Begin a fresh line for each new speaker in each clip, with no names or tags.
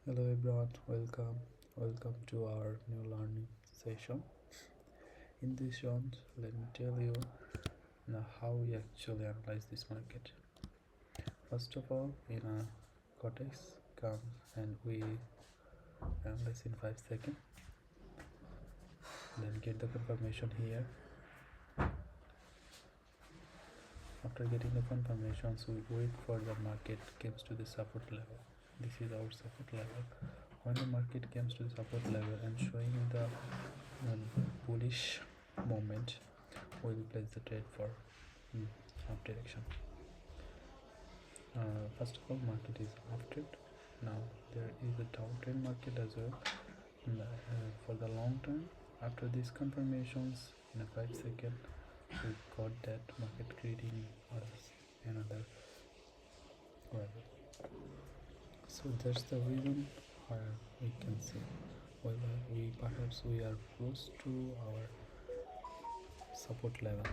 Hello everyone, welcome to our new learning session. In this session, let me tell you now how we actually analyze this market. First of all, in a Quotex comes and we analyze in 5 seconds. Then get the confirmation here. After getting the confirmations, we wait for the market comes to the support level. This is our support level. When the market comes to the support level and showing the bullish moment, we will place the trade for up direction. First of all, market is after. Now there is a downtrend market as well. For the long term, after these confirmations in a 5 second, we got that market creating another level. So that's the reason where we can see whether we are close to our support level.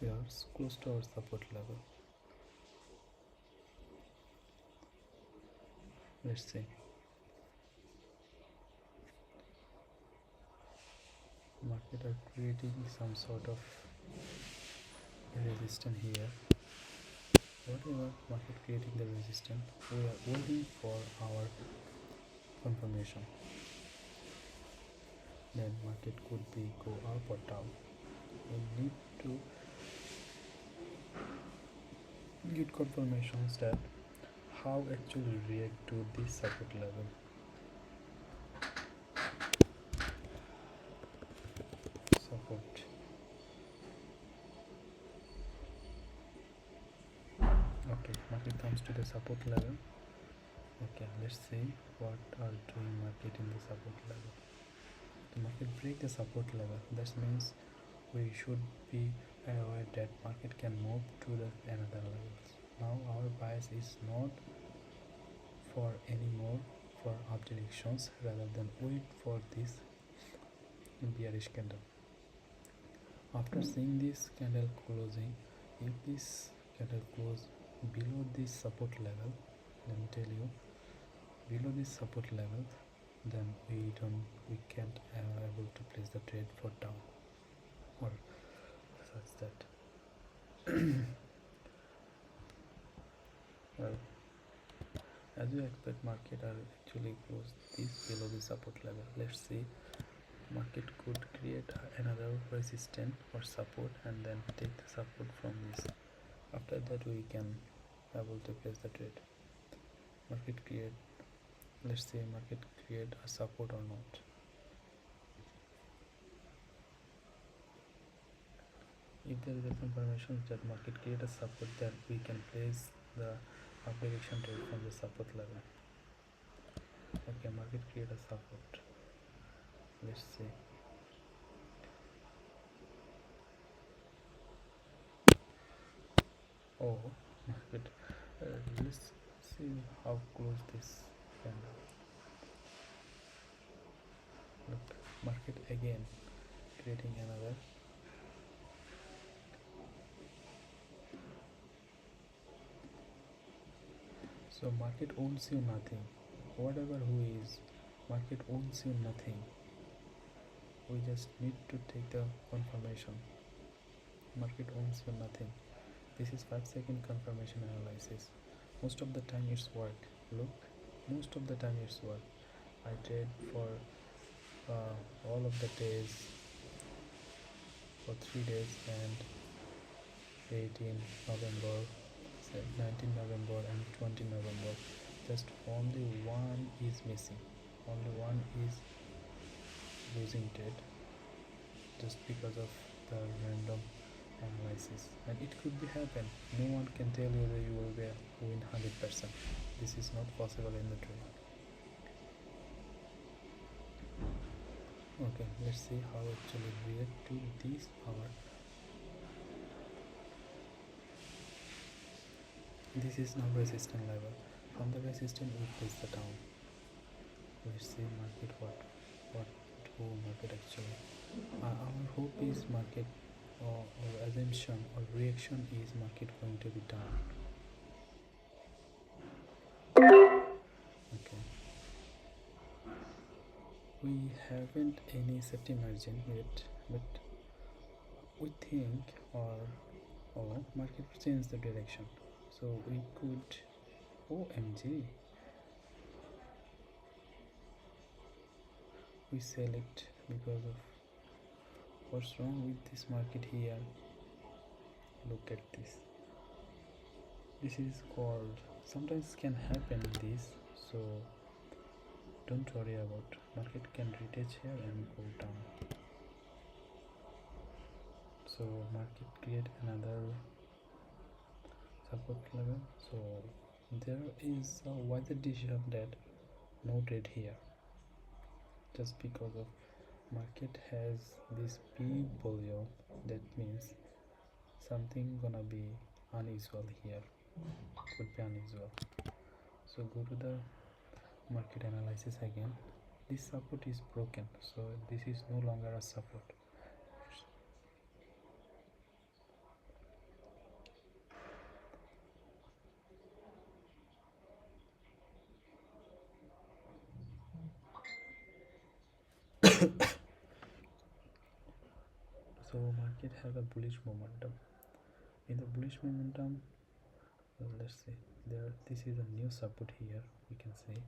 We are close to our support level. Let's see. Market are creating some sort of resistance here. Whatever market creating the resistance, we are waiting for our confirmation. Then market could be go up or down. We need to get confirmations that how actually react to this support level. Support. Okay, market comes to the support level. Okay, let's see what are doing market in the support level. The market break the support level. That means we should be aware that market can move to the another levels. Now our bias is not for any more for up directions rather than wait for this bearish candle. After seeing this candle closing, if this candle close below this support level, let me tell you, below this support level, then we can't able to place the trade for down or such that. Well, as you expect, market are actually close this below the support level. Let's see, market could create another resistance or support and then take the support from this. After that we can able to place the trade. Market create, let's say market create a support or not. If there is a confirmation that market create a support, then we can place the up direction trade from the support level. Okay, market create a support. Let's see. Oh, market. Let's see how close this candle. Look, market again creating another. So market owns you nothing. Whatever who is, market owns you nothing. We just need to take the confirmation. Market owns you nothing. This is 5 second confirmation analysis. Most of the time it's work. Look, most of the time it's work. I trade for all of the days for 3 days and 18 November, 19 November and 20 November. Just only one is missing. Only one is losing trade just because of the random analysis, and it could be happen. No one can tell you that you will win 100%. This is not possible in the trade. Okay, let's see how actually react to this power. This is now resistance level. From the resistance we place the down. Let's see market what do market actually. Our hope is market or assumption or reaction is market going to be down. Okay, We haven't any safety margin yet, but we think or market change the direction. So we could, OMG, we sell it because of what's wrong with this market here. Look at this. This is called, sometimes can happen this. So don't worry about, market can retouch here and go down. So market create another support level. So there is a wiser decision that no trade here, just because of market has this big volume. That means something gonna be unusual here, could be unusual. So go to the market analysis again. This support is broken, so this is no longer a support. So market have a bullish momentum. In the bullish momentum, let's see, there, this is a new support here, we can say.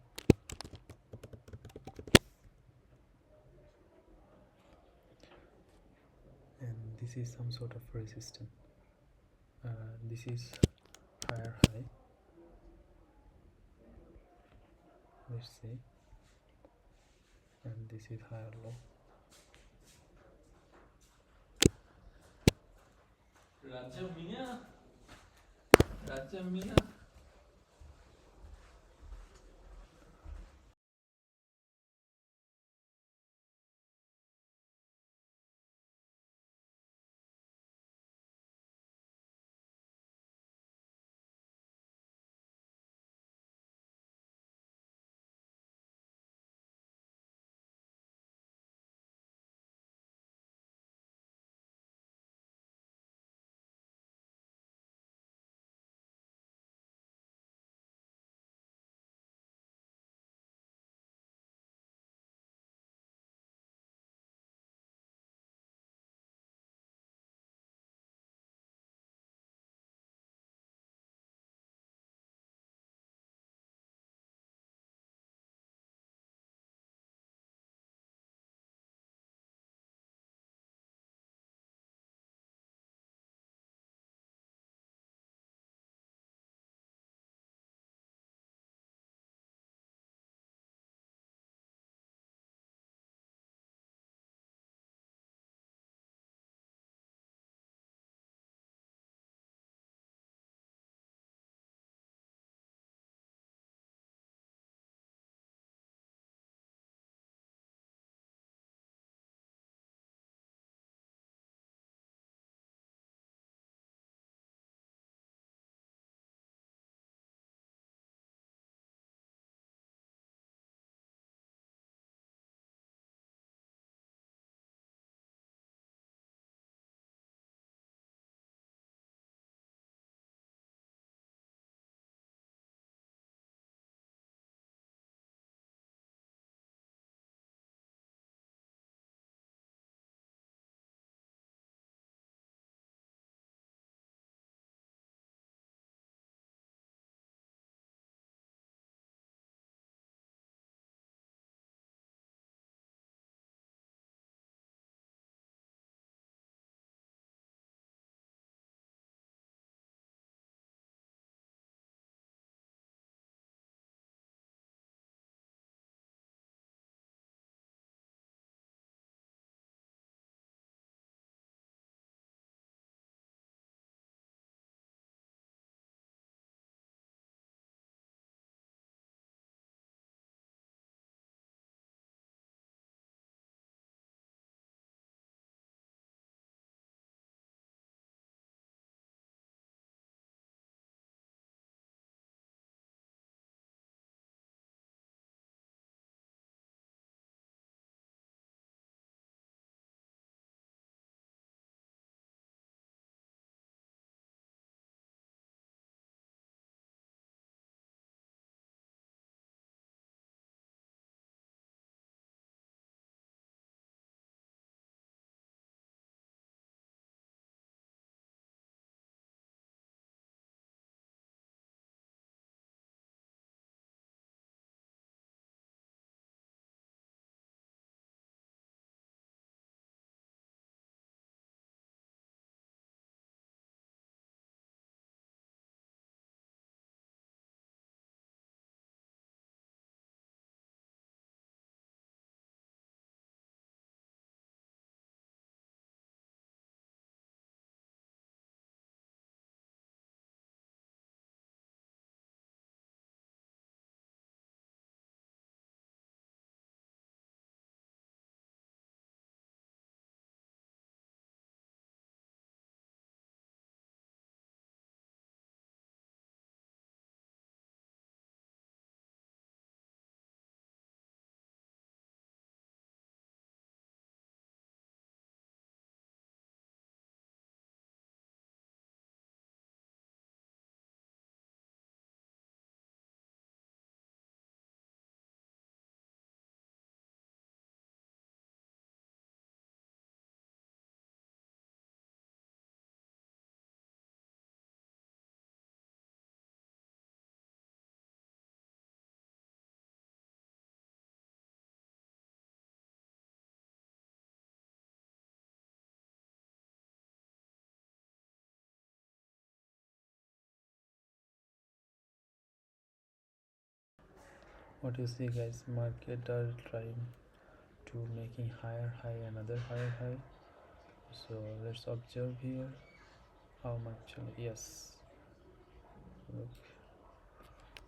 And this is some sort of resistance. This is higher high, let's see, and this is higher low. Raja Mina. What you see, guys, market are trying to making higher high, another higher high. So let's observe here how much. Yes, look,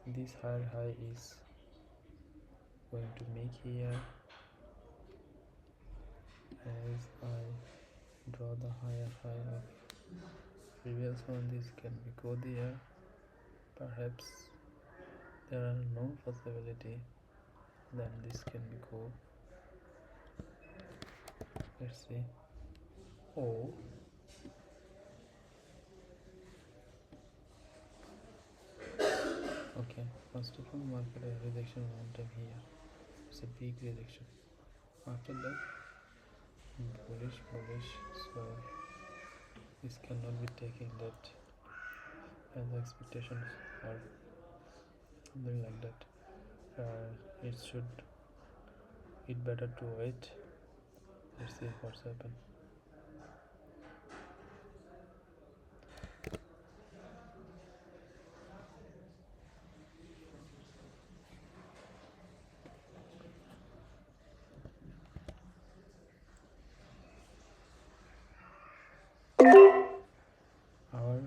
this higher high is going to make here. As I draw the higher high of previous one, this can be go there. Perhaps there are no possibility, then this can be go. Let's see. Oh, okay, first of all, market a rejection momentum here. It's a big rejection. After that, bullish. So this cannot be taking that as expectations or something like that. It should, it better to wait. Let's see what's happened. Our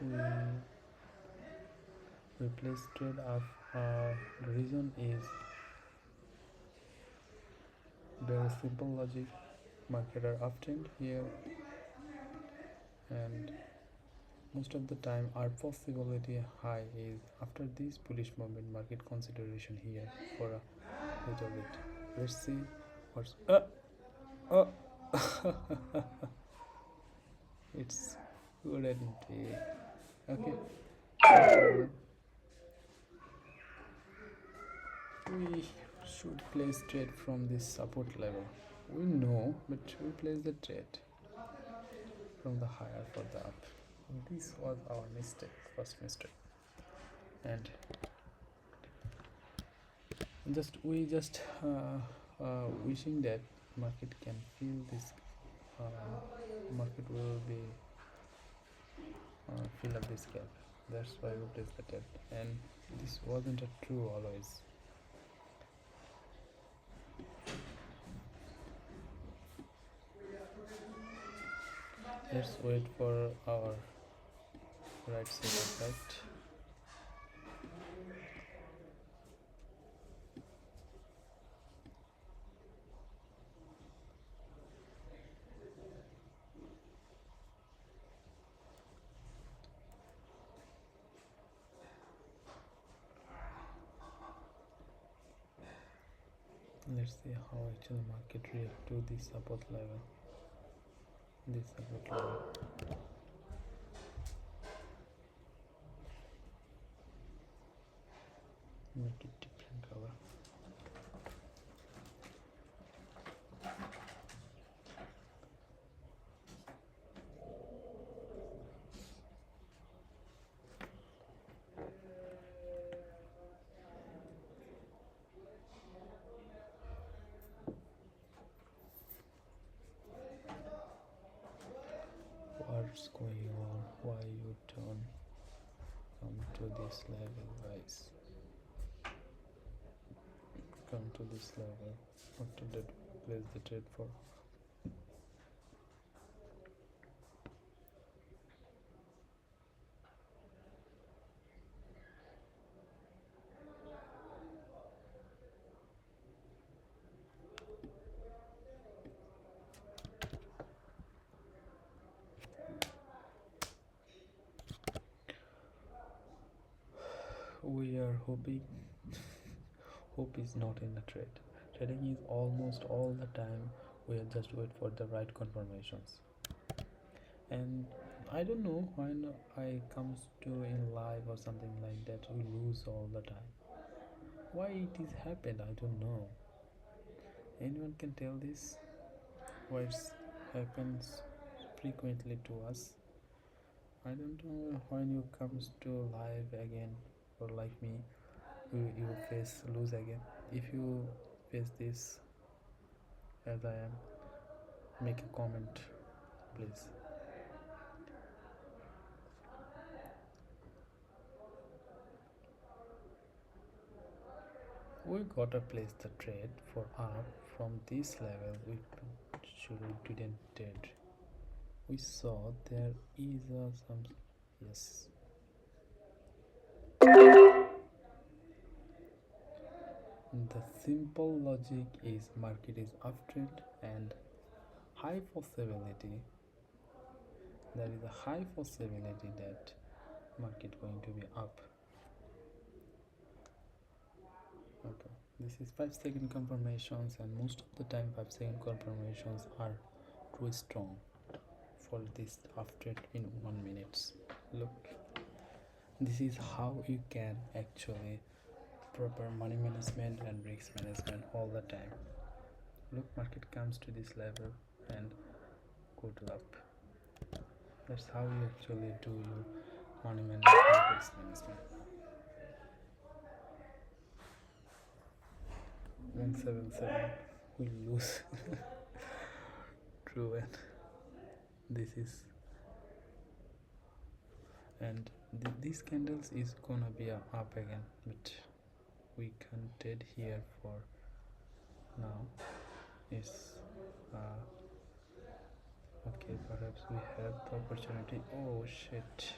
we replace trade of the reason is very simple logic. Market are uptrend here, and most of the time our possibility high is after this bullish movement market consideration here for a little bit. Let's see what's uh it's good and okay. We should place trade from this support level. We know, but we place the trade from the higher for the up. This was our mistake, first mistake, and just wishing that market can feel this. Market will be fill up this gap. That's why we place the trade, and this wasn't a true always. Let's wait for our right side effect. Let's see how actually market react to this support level. This support level. Make it different color. What's going on? Why you turn come to this level, guys? Come to this level. After that, place the trade for. We are hoping. Hope is not in a trade. Trading is almost all the time. We are just wait for the right confirmations. And I don't know when I comes to in live or something like that, we lose all the time. Why it is happened? I don't know. Anyone can tell this? Why it happens frequently to us? I don't know when you comes to live again or like me, you face lose again. If you face this as I am, make a comment, please. We gotta place the trade for up from this level. We didn't did. We saw there is some, yes. The simple logic is market is uptrend and high possibility, there is a high possibility that market going to be up. Okay, this is 5-second confirmations, and most of the time 5-second confirmations are too strong for this uptrend in 1 minute. Look, this is how you can actually proper money management and risk management all the time. Look, market comes to this level and go to up. That's how you actually do your money management and risk management. 177 we lose. True, and this is, and these candles is gonna be up again, but we can't trade here for now. Is okay, perhaps we have the opportunity. Oh shit.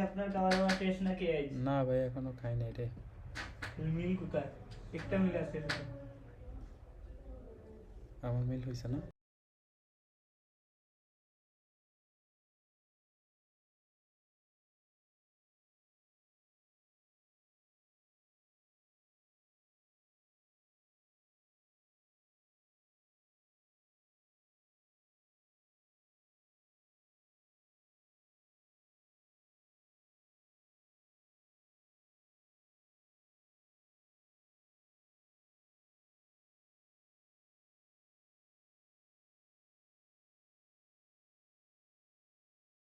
আপনার খাওয়া দাওয়া শেষ নাকি?
না ভাই, এখনো খাই নাই রে।
মিল কোথায়? একটা মিল আছে।
আমার মিল হয়েছে না।